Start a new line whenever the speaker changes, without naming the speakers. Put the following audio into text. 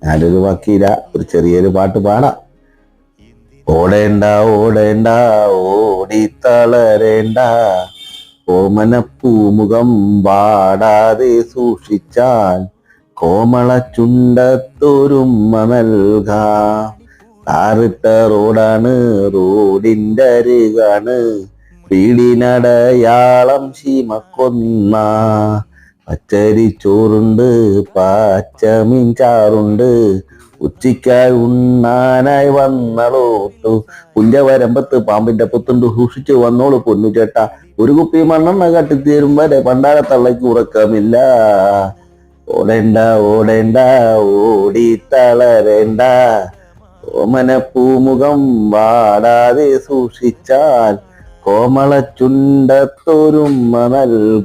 ഞാനൊരു വക്കീല, ഒരു ചെറിയൊരു പാട്ട് പാടാം. ഓടേണ്ട ഓടേണ്ട ഓടിത്തളരേണ്ട, ഓമനപ്പൂമുഖം വാടാതെ സൂക്ഷിച്ചാൽ കോമള ചുണ്ടത്തൊരുമ്മ നൽകാം. താറിട്ട റോഡാണ്, റോഡിന്റെ അരികാണ്, വീടിനടയാളം ശീമക്കൊന്ന. പച്ചരിച്ചോറുണ്ട്, പച്ചമീൻ ചാറുണ്ട്, ഉച്ചയ്ക്കായി ഉണ്ണാനായി വന്നളോട്ടു. പുഞ്ചവരമ്പത്ത് പാമ്പിന്റെ പുത്തുണ്ട്, സൂക്ഷിച്ചു വന്നോളൂ പൊന്നു ചേട്ടാ. ഒരു കുപ്പി മണ്ണെണ്ണ കട്ടിത്തീരും വരെ പണ്ടാരത്തള്ളയ്ക്ക് ഉറക്കമില്ല. ഓടേണ്ട ഓടേണ്ട ഓടി തളരേണ്ട, ഓമനപ്പൂമുഖം വാടാതെ സൂക്ഷിച്ചാൽ കോമള ചുണ്ടത്തൊരുമ്മ നൽകാം.